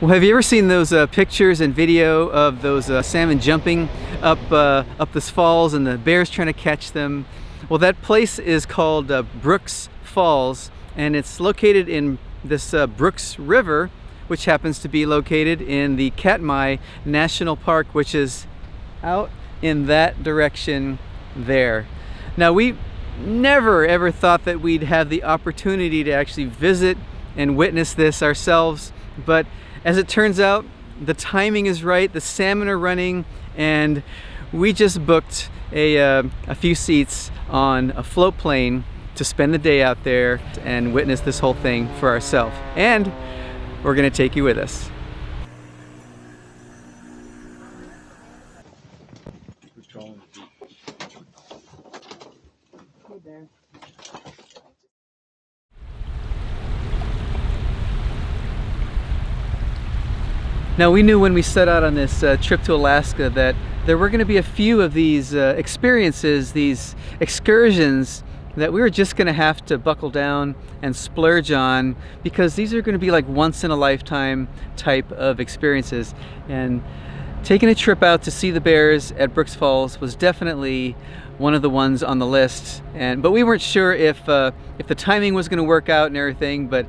Well, have you ever seen those pictures and video of those salmon jumping up this falls and the bears trying to catch them? Well, that place is called Brooks Falls, and it's located in this Brooks River, which happens to be located in the Katmai National Park, which is out in that direction there. Now, we never ever thought that we'd have the opportunity to actually visit and witness this ourselves, but as it turns out, the timing is right, the salmon are running, and we just booked a few seats on a float plane to spend the day out there and witness this whole thing for ourselves. And we're gonna take you with us. Now, we knew when we set out on this trip to Alaska that there were going to be a few of these experiences, these excursions, that we were just going to have to buckle down and splurge on, because these are going to be like once in a lifetime type of experiences. And taking a trip out to see the bears at Brooks Falls was definitely one of the ones on the list. But we weren't sure if the timing was going to work out and everything. But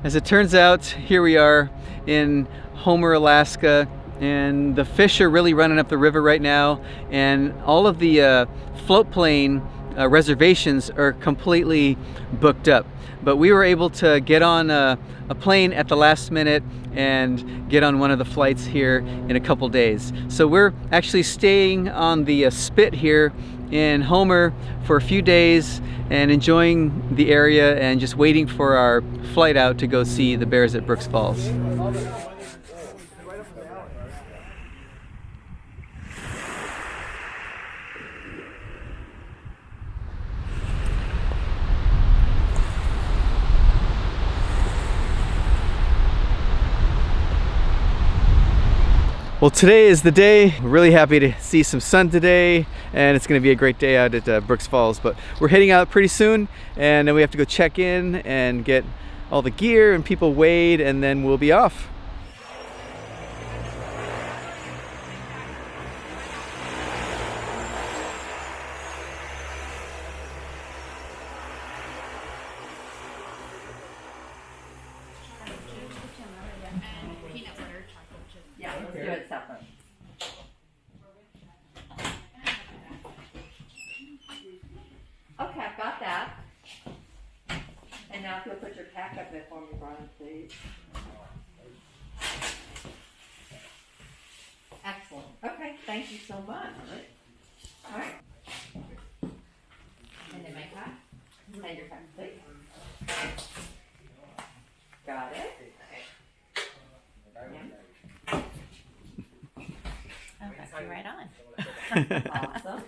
as it turns out, here we are in Homer, Alaska, and the fish are really running up the river right now, and all of the float plane reservations are completely booked up. But we were able to get on a plane at the last minute and get on one of the flights here in a couple days. So we're actually staying on the spit here in Homer for a few days and enjoying the area and just waiting for our flight out to go see the bears at Brooks Falls. Well, today is the day. We're really happy to see some sun today, and it's going to be a great day out at Brooks Falls. But we're heading out pretty soon, and then we have to go check in and get all the gear and people weighed, and then we'll be off. Okay, I've got that. And now if you'll put your pack up there for me, Brian, please. Excellent. Okay, thank you so much. All right. And then my pack. And your pack, please. Got it. Yeah. Okay, you're right on. Awesome.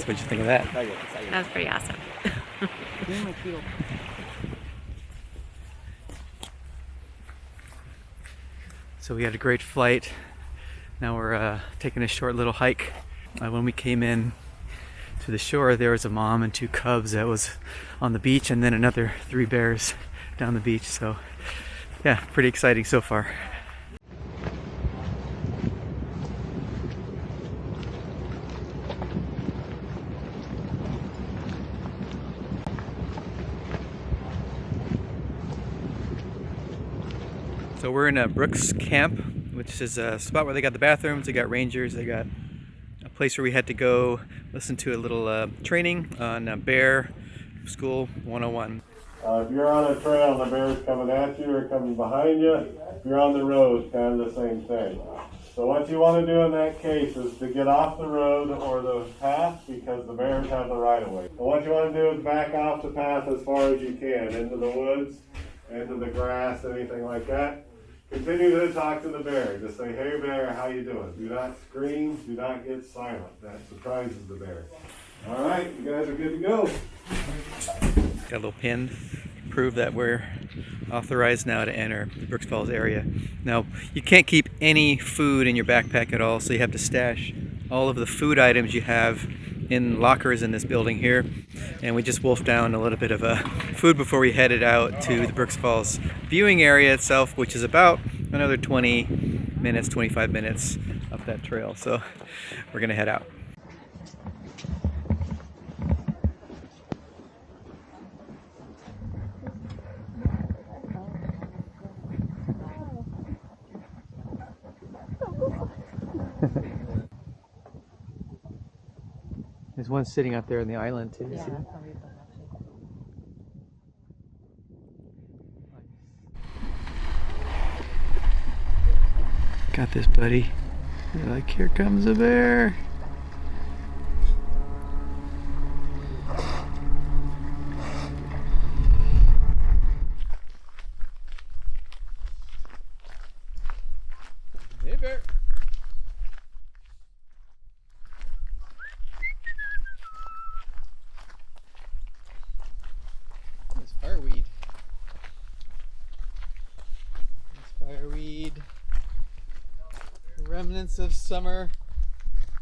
What'd you think of that? That was pretty awesome. So we had a great flight. Now we're taking a short little hike. When we came in to the shore, there was a mom and 2 cubs that was on the beach, and then another 3 bears down the beach. So yeah, pretty exciting so far. So we're in a Brooks camp, which is a spot where they got the bathrooms, they got rangers, they got a place where we had to go listen to a little training on bear school 101. If you're on a trail and the bear's coming at you or coming behind you, if you're on the road, it's kind of the same thing. So what you want to do in that case is to get off the road or the path, because the bears have the right of way. And what you want to do is back off the path as far as you can, into the woods, into the grass, anything like that. Continue to talk to the bear. Just say, "Hey bear, how you doing?" Do not scream, do not get silent. That surprises the bear. All right, you guys are good to go. Got a little pin to prove that we're authorized now to enter the Brooks Falls area. Now, you can't keep any food in your backpack at all, so you have to stash all of the food items you have in lockers in this building here. And we just wolfed down a little bit of food before we headed out to the Brooks Falls viewing area itself, which is about another 20 minutes, 25 minutes up that trail. So we're gonna head out. There's one sitting out there on the island too. Yeah, got this, buddy. You're like, here comes a bear. Hey, bear. There's fireweed. There's fireweed. Remnants of summer.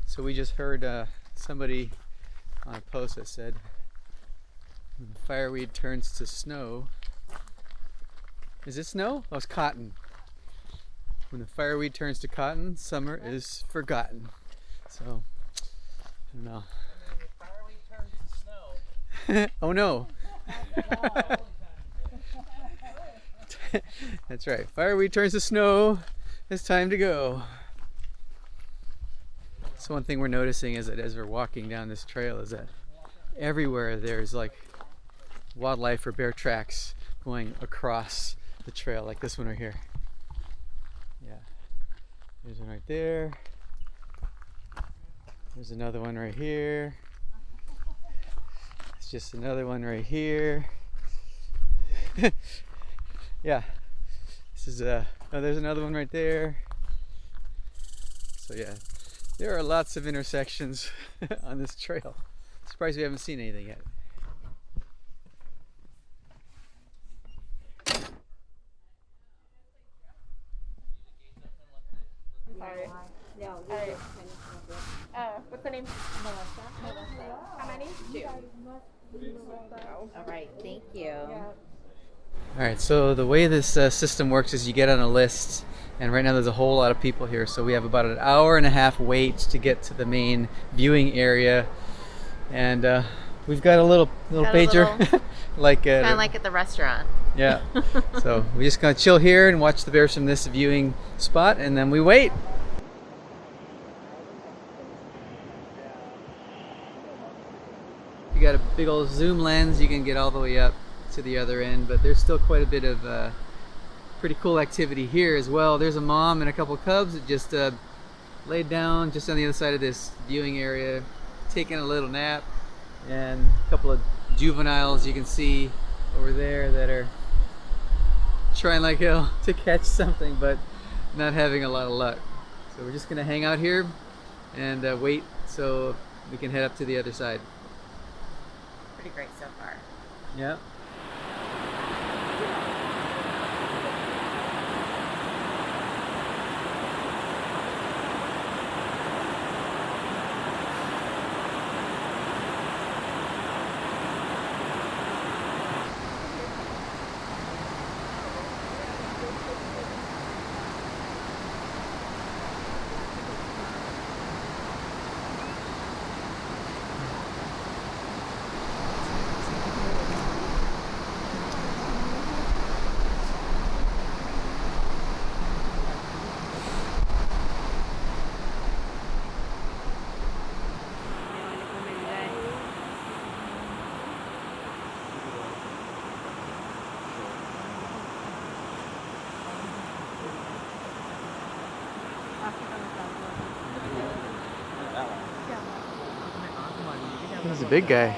So we just heard somebody on a post that said, when the fireweed turns to snow. Is it snow? Oh, it's cotton. When the fireweed turns to cotton, summer is forgotten. So, I don't know. And then the fireweed turns to snow. Oh no. That's right. Fireweed turns to snow. It's time to go. So one thing we're noticing is that as we're walking down this trail is that everywhere there's like wildlife or bear tracks going across the trail, like this one right here. Yeah. There's one right there. There's another one right here. It's just another one right here. Yeah. This is oh, there's another one right there. So yeah, there are lots of intersections on this trail. Surprised we haven't seen anything yet. What's the name? Melissa. How many? 2. All right, thank you. Alright, so the way this system works is you get on a list, and right now there's a whole lot of people here, so we have about an hour and a half wait to get to the main viewing area, and we've got a little pager like Kind of like at the restaurant. yeah. So we're just gonna chill here and watch the bears from this viewing spot, and then we wait. You got a big old zoom lens, you can get all the way up to the other end, but there's still quite a bit of pretty cool activity here as well. There's a mom and a couple cubs that just laid down just on the other side of this viewing area, taking a little nap, and a couple of juveniles you can see over there that are trying like hell to catch something but not having a lot of luck. So we're just gonna hang out here and wait so we can head up to the other side. Pretty great so far. Yeah. He's a big guy.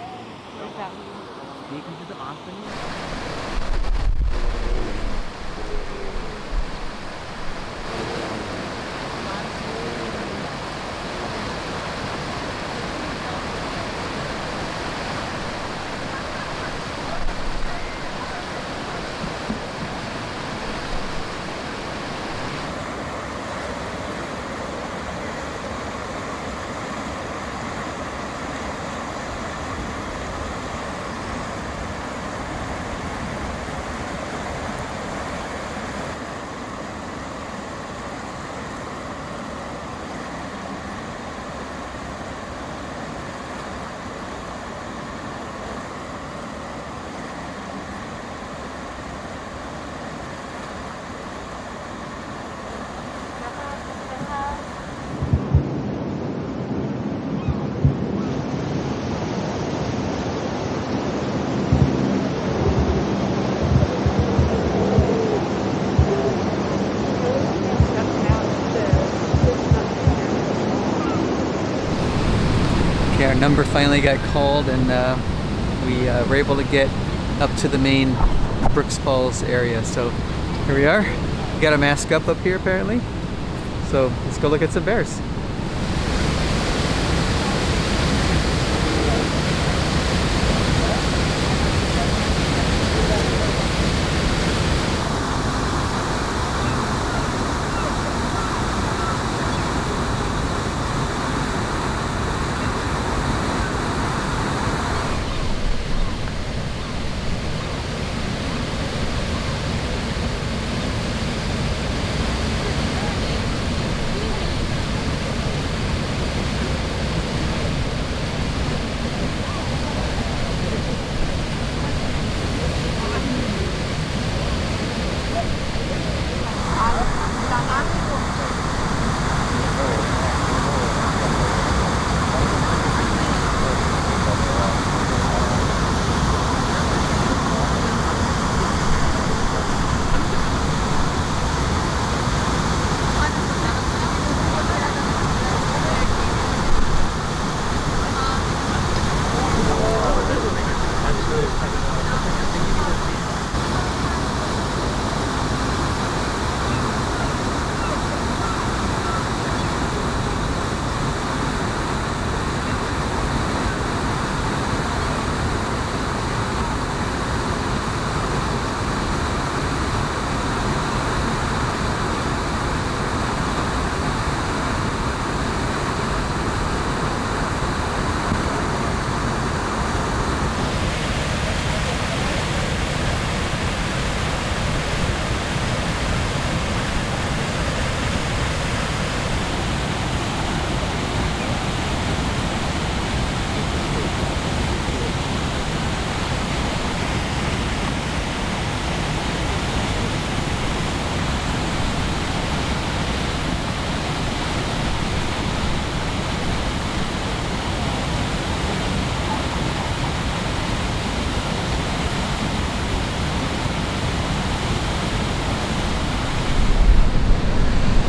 Okay, our number finally got called, and we were able to get up to the main Brooks Falls area. So here we are. We got a mask up here apparently. So let's go look at some bears.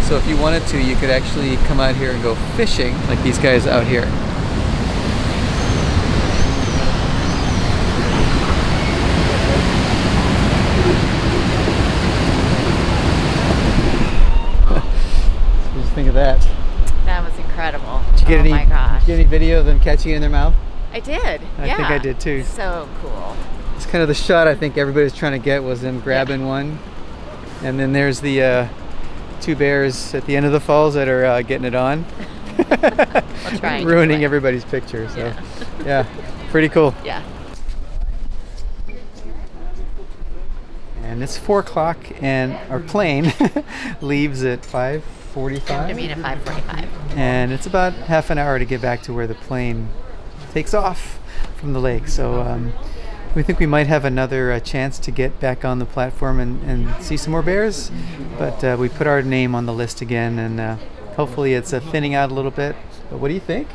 So if you wanted to, you could actually come out here and go fishing, like these guys out here. What did you think of that? That was incredible. Did you get Oh any my gosh. get any video of them catching it in their mouth? I did. I think I did too. So cool. It's kind of the shot I think everybody's trying to get, was them grabbing one. And then there's the 2 bears at the end of the falls that are getting it on. Ruining everybody's picture. So yeah, pretty cool. Yeah. And it's 4 o'clock and our plane leaves at 5:45. I mean at 5:45. And it's about half an hour to get back to where the plane takes off from the lake. So we think we might have another chance to get back on the platform and see some more bears. But we put our name on the list again, and hopefully it's thinning out a little bit. But what do you think?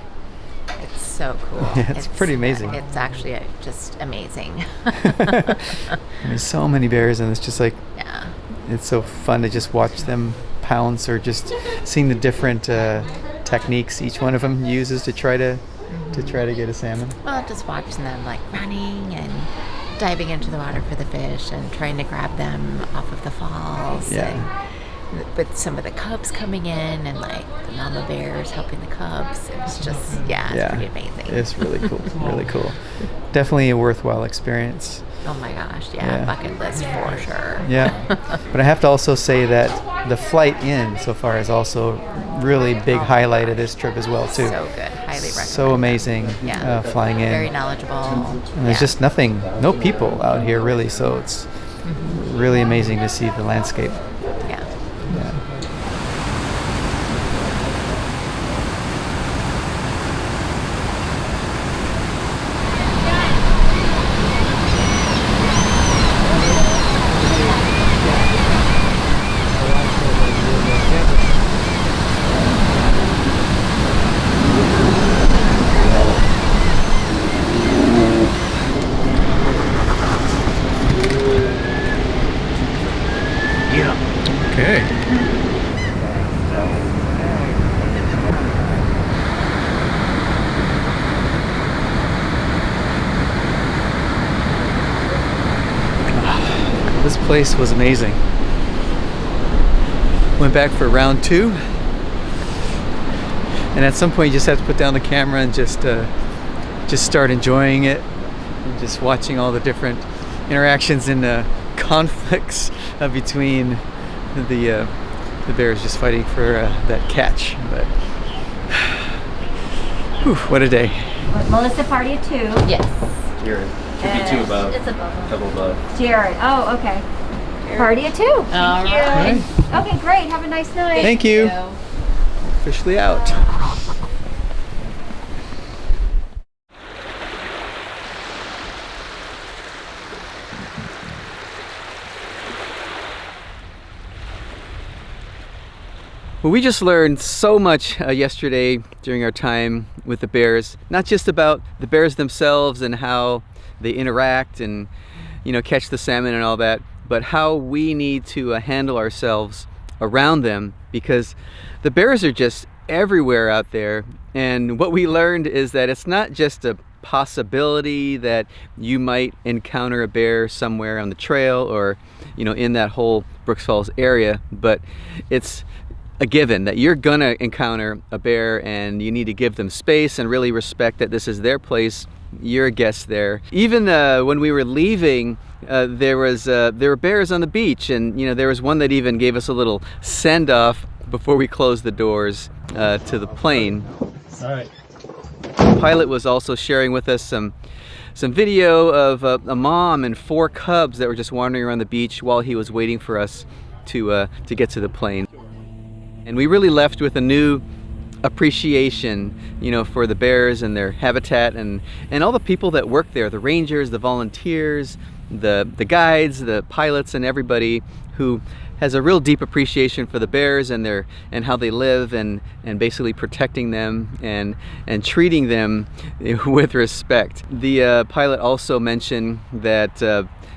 It's so cool. Yeah, it's pretty amazing. It's actually just amazing. There's so many bears, and it's just like, Yeah. it's so fun to just watch them pounce, or just seeing the different techniques each one of them uses to try to get a salmon. Well, just watching them like running and diving into the water for the fish and trying to grab them off of the falls. Yeah. And with some of the cubs coming in and like the mama bears helping the cubs. It's just, it's pretty amazing. It's really cool. Really cool. Definitely a worthwhile experience. Oh my gosh, Yeah. bucket list for sure. Yeah. But I have to also say that the flight in so far is also really big highlight of this trip as well too. So good. Highly recommend. So amazing flying in. Very knowledgeable. And there's just no people out here really, so it's really amazing to see the landscape. Yeah. Yeah. Okay. This place was amazing. Went back for round 2, and at some point you just have to put down the camera and just start enjoying it, and just watching all the different interactions and conflicts between the bears just fighting for that catch. But whew, what a day. Melissa, party of 2. Yes. Jared. Should be 2 above. It's above. Double above. Jared. Oh, okay. Party of 2. All right. Okay, great. Have a nice night. Thank you. Officially out. Well, we just learned so much yesterday during our time with the bears, not just about the bears themselves and how they interact and, you know, catch the salmon and all that, but how we need to handle ourselves around them, because the bears are just everywhere out there. And what we learned is that it's not just a possibility that you might encounter a bear somewhere on the trail or, you know, in that whole Brooks Falls area, but it's a given that you're gonna encounter a bear, and you need to give them space and really respect that this is their place. You're a guest there. Even when we were leaving, there were bears on the beach, and you know, there was one that even gave us a little send-off before we closed the doors to the plane. All right. The pilot was also sharing with us some video of a mom and 4 cubs that were just wandering around the beach while he was waiting for us to get to the plane. And we really left with a new appreciation, you know, for the bears and their habitat, and all the people that work there, the rangers, the volunteers, the guides, the pilots, and everybody who has a real deep appreciation for the bears and how they live, and basically protecting them and treating them with respect. The pilot also mentioned that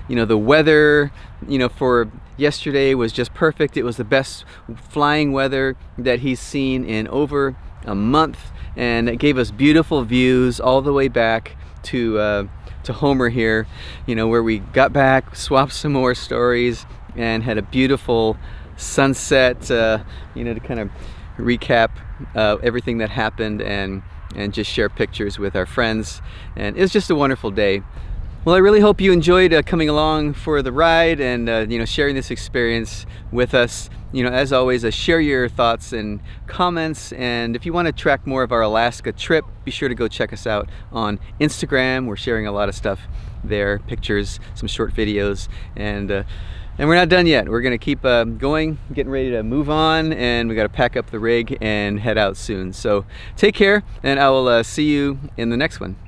you know, the weather, you know, for yesterday was just perfect. It was the best flying weather that he's seen in over a month, and it gave us beautiful views all the way back to Homer here, you know, where we got back, swapped some more stories, and had a beautiful sunset, you know, to kind of recap everything that happened, and and just share pictures with our friends. And it was just a wonderful day. Well, I really hope you enjoyed coming along for the ride and sharing this experience with us. As always, share your thoughts and comments, and if you want to track more of our Alaska trip, be sure to go check us out on Instagram. We're sharing a lot of stuff there, pictures, some short videos, and we're not done yet. We're gonna keep going, getting ready to move on, and we got to pack up the rig and head out soon. So take care, and I will see you in the next one.